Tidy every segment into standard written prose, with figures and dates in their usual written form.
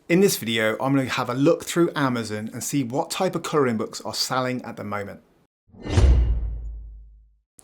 In this video, I'm going to have a look through Amazon and see what type of colouring books are selling at the moment.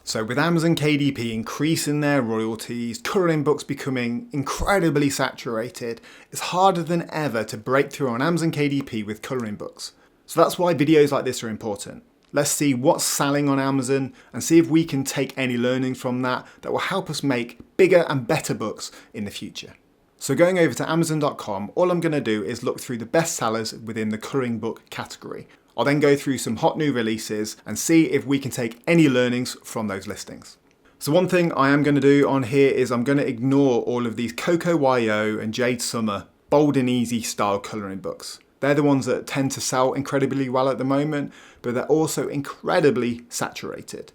So with Amazon KDP increasing their royalties, colouring books becoming incredibly saturated, it's harder than ever to break through on Amazon KDP with colouring books. So that's why videos like this are important. Let's see what's selling on Amazon and see if we can take any learnings from that will help us make bigger and better books in the future. So going over to Amazon.com, all I'm going to do is look through the best sellers within the colouring book category. I'll then go through some hot new releases and see if we can take any learnings from those listings. So one thing I am going to do on here is I'm going to ignore all of these Coco YO and Jade Summer bold and easy style colouring books. They're the ones that tend to sell incredibly well at the moment, but they're also incredibly saturated.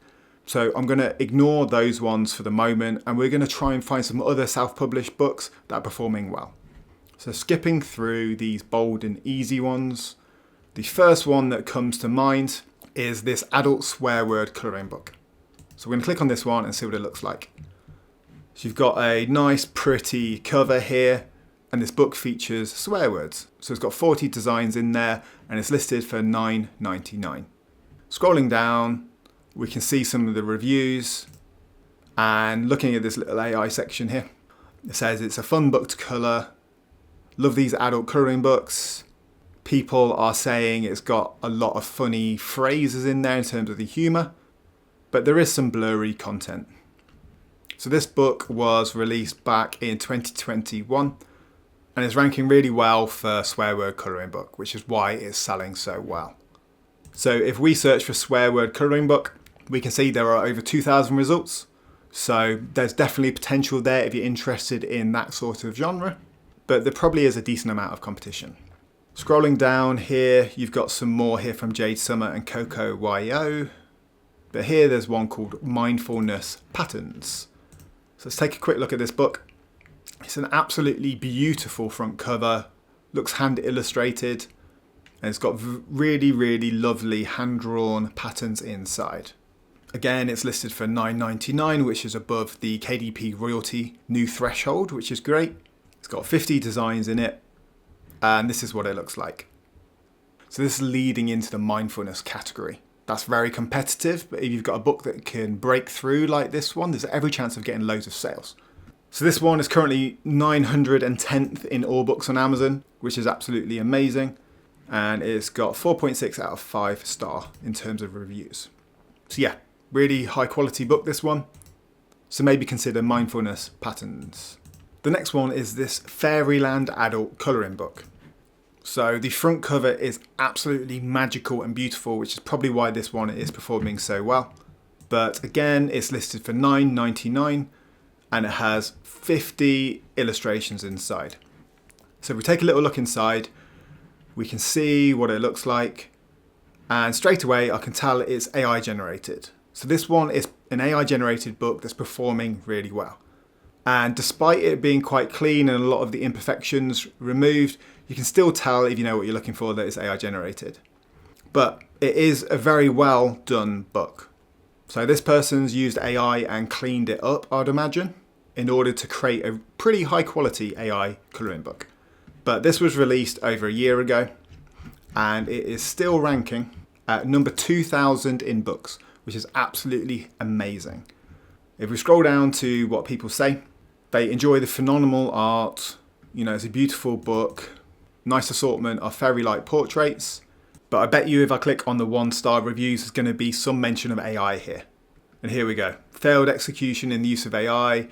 So I'm going to ignore those ones for the moment, and we're going to try and find some other self-published books that are performing well. So skipping through these bold and easy ones, the first one that comes to mind is this adult swear word colouring book. So we're going to click on this one and see what it looks like. So you've got a nice pretty cover here, and this book features swear words. So it's got 40 designs in there, and it's listed for $9.99. Scrolling down, we can see some of the reviews, and looking at this little AI section here, it says it's a fun book to colour, love these adult colouring books. People are saying it's got a lot of funny phrases in there in terms of the humour, but there is some blurry content. So this book was released back in 2021 and is ranking really well for swear word colouring book, which is why it's selling so well. So if we search for swear word colouring book, we can see there are over 2,000 results. So there's definitely potential there if you're interested in that sort of genre, but there probably is a decent amount of competition. Scrolling down here, you've got some more here from Jade Summer and Coco YO. But here there's one called Mindfullness Patterns. So let's take a quick look at this book. It's an absolutely beautiful front cover, looks hand illustrated, and it's got really, really lovely hand-drawn patterns inside. Again, it's listed for $9.99, which is above the KDP royalty new threshold, which is great. It's got 50 designs in it, and this is what it looks like. So this is leading into the mindfulness category. That's very competitive, but if you've got a book that can break through like this one, there's every chance of getting loads of sales. So this one is currently 910th in all books on Amazon, which is absolutely amazing. And it's got 4.6 out of 5 star in terms of reviews. So yeah, really high quality book, this one. So maybe consider Mindfulness Patterns. The next one is this Fairyland adult colouring book. So the front cover is absolutely magical and beautiful, which is probably why this one is performing so well. But again, it's listed for $9.99 and it has 50 illustrations inside. So if we take a little look inside, we can see what it looks like. And straight away, I can tell it's AI generated. So this one is an AI generated book that's performing really well. And despite it being quite clean and a lot of the imperfections removed, you can still tell if you know what you're looking for that it's AI generated. But it is a very well done book. So this person's used AI and cleaned it up, I'd imagine, in order to create a pretty high quality AI colouring book. But this was released over a year ago and it is still ranking at number 2,000 in books, which is absolutely amazing. If we scroll down to what people say, they enjoy the phenomenal art, it's a beautiful book, nice assortment of fairy-like portraits, but I bet you if I click on the 1-star reviews, there's going to be some mention of AI here. And here we go. Failed execution in the use of AI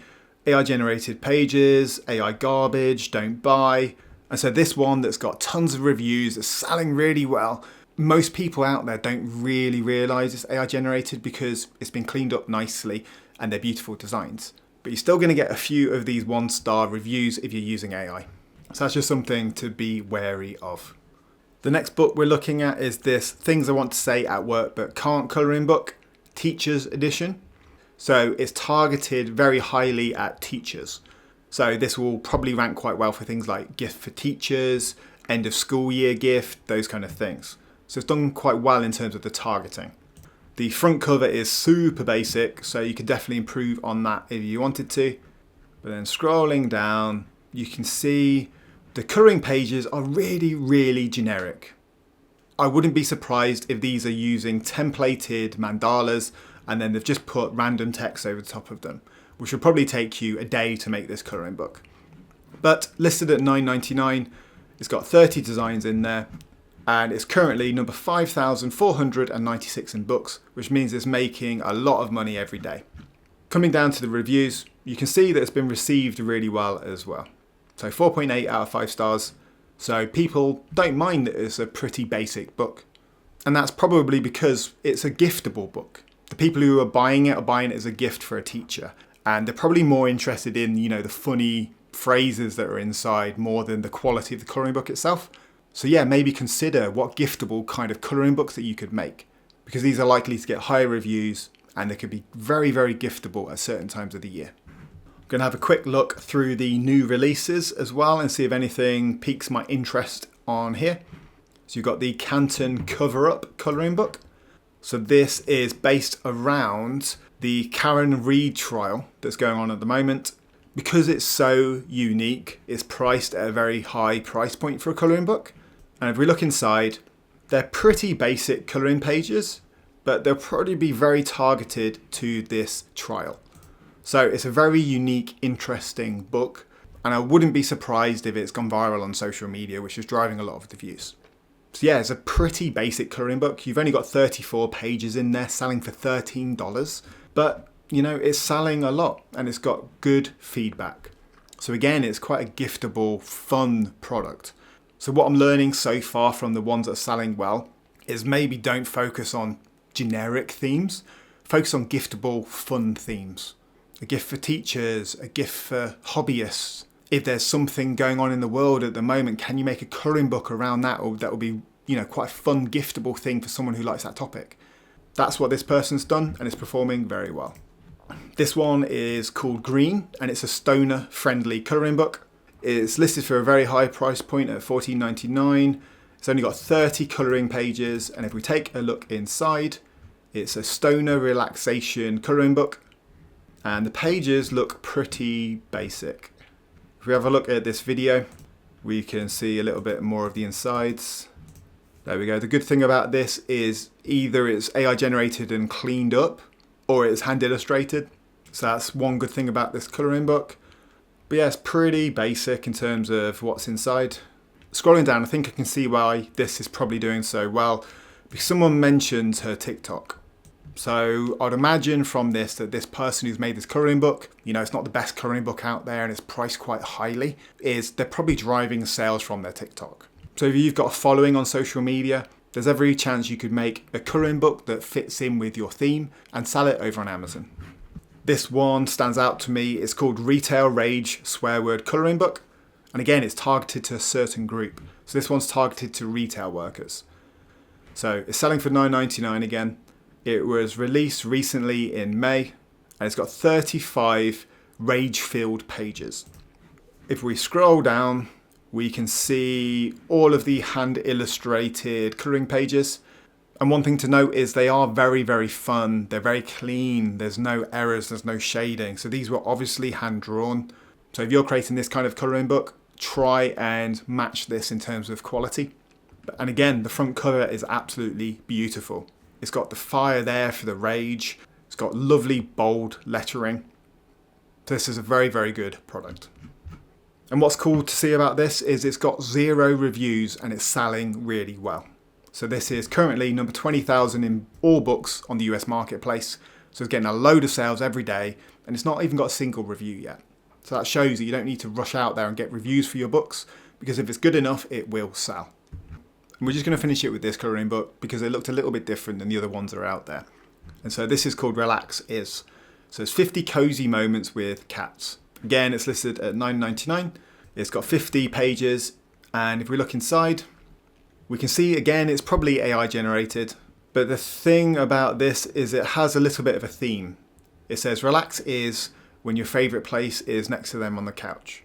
generated pages, AI garbage, don't buy. And so this one that's got tons of reviews, is selling really well. Most people out there don't really realise it's AI generated because it's been cleaned up nicely and they're beautiful designs. But you're still going to get a few of these 1-star reviews if you're using AI. So that's just something to be wary of. The next book we're looking at is this Things I Want to Say at Work But Can't colouring book, Teachers Edition. So it's targeted very highly at teachers. So this will probably rank quite well for things like gift for teachers, end of school year gift, those kind of things. So it's done quite well in terms of the targeting. The front cover is super basic, so you could definitely improve on that if you wanted to. But then scrolling down, you can see The colouring pages are really, really generic. I wouldn't be surprised if these are using templated mandalas and then they've just put random text over the top of them, which will probably take you a day to make this colouring book. But listed at $9.99, it's got 30 designs in there, and it's currently number 5,496 in books, which means it's making a lot of money every day. Coming down to the reviews, you can see that it's been received really well as well. So 4.8 out of 5 stars. So people don't mind that it's a pretty basic book. And that's probably because it's a giftable book. The people who are buying it as a gift for a teacher. And they're probably more interested in, the funny phrases that are inside more than the quality of the colouring book itself. So yeah, maybe consider what giftable kind of colouring books that you could make, because these are likely to get higher reviews and they could be very, very giftable at certain times of the year. I'm going to have a quick look through the new releases as well and see if anything piques my interest on here. So you've got the Canton Coverup colouring book. So this is based around the Karen Reid trial that's going on at the moment. Because it's so unique, it's priced at a very high price point for a colouring book. And if we look inside, they're pretty basic colouring pages, but they'll probably be very targeted to this trial. So it's a very unique, interesting book, and I wouldn't be surprised if it's gone viral on social media, which is driving a lot of the views. So yeah, it's a pretty basic colouring book. You've only got 34 pages in there, selling for $13, but it's selling a lot and it's got good feedback. So again, it's quite a giftable, fun product. So what I'm learning so far from the ones that are selling well is maybe don't focus on generic themes, focus on giftable, fun themes. A gift for teachers, a gift for hobbyists. If there's something going on in the world at the moment, can you make a colouring book around that? Or that will be, quite a fun, giftable thing for someone who likes that topic. That's what this person's done, and it's performing very well. This one is called Green, and it's a stoner-friendly colouring book. It's listed for a very high price point at $14.99. It's only got 30 colouring pages, and if we take a look inside, it's a stoner relaxation colouring book, and the pages look pretty basic. If we have a look at this video, we can see a little bit more of the insides. There we go. The good thing about this is either it's AI generated and cleaned up, or it's hand illustrated. So that's one good thing about this colouring book. But yeah, it's pretty basic in terms of what's inside. Scrolling down, I think I can see why this is probably doing so well, because someone mentioned her TikTok. So I'd imagine from this that this person who's made this colouring book, it's not the best colouring book out there and it's priced quite highly, they're probably driving sales from their TikTok. So if you've got a following on social media, there's every chance you could make a colouring book that fits in with your theme and sell it over on Amazon. This one stands out to me. It's called Retail Rage Swear Word Colouring Book. And again, it's targeted to a certain group. So this one's targeted to retail workers. So it's selling for $9.99 again. It was released recently in May, and it's got 35 rage-filled pages. If we scroll down, we can see all of the hand-illustrated colouring pages. And one thing to note is they are very, very fun. They're very clean. There's no errors. There's no shading. So these were obviously hand-drawn. So if you're creating this kind of colouring book, try and match this in terms of quality. And again, the front cover is absolutely beautiful. It's got the fire there for the rage. It's got lovely, bold lettering. This is a very, very good product. And what's cool to see about this is it's got 0 reviews and it's selling really well. So this is currently number 20,000 in all books on the US marketplace. So it's getting a load of sales every day, and it's not even got a single review yet. So that shows that you don't need to rush out there and get reviews for your books, because if it's good enough, it will sell. And we're just going to finish it with this colouring book because it looked a little bit different than the other ones that are out there. And so this is called Relax Is. So it's 50 cozy moments with cats. Again, it's listed at $9.99. It's got 50 pages, and if we look inside, we can see again it's probably AI generated, but the thing about this is it has a little bit of a theme. It says relax is when your favourite place is next to them on the couch.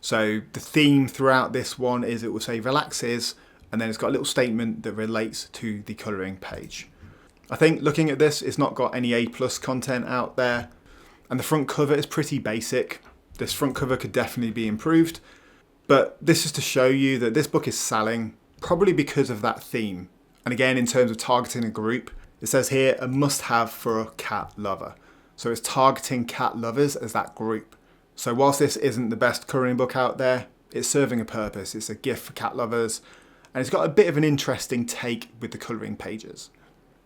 So the theme throughout this one is it will say relax is, and then it's got a little statement that relates to the colouring page. I think looking at this, it's not got any A+ content out there, and the front cover is pretty basic. This front cover could definitely be improved. But this is to show you that this book is selling probably because of that theme. And again, in terms of targeting a group, it says here a must-have for a cat lover. So it's targeting cat lovers as that group. So whilst this isn't the best colouring book out there, it's serving a purpose. It's a gift for cat lovers, and it's got a bit of an interesting take with the colouring pages.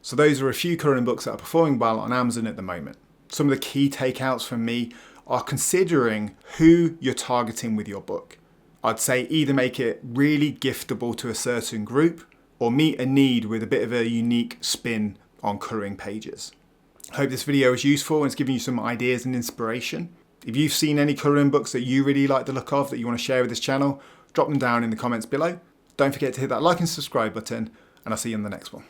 So those are a few colouring books that are performing well on Amazon at the moment. Some of the key takeouts from me are considering who you're targeting with your book. I'd say either make it really giftable to a certain group or meet a need with a bit of a unique spin on colouring pages. I hope this video was useful and it's giving you some ideas and inspiration. If you've seen any colouring books that you really like the look of that you want to share with this channel, drop them down in the comments below. Don't forget to hit that like and subscribe button, and I'll see you in the next one.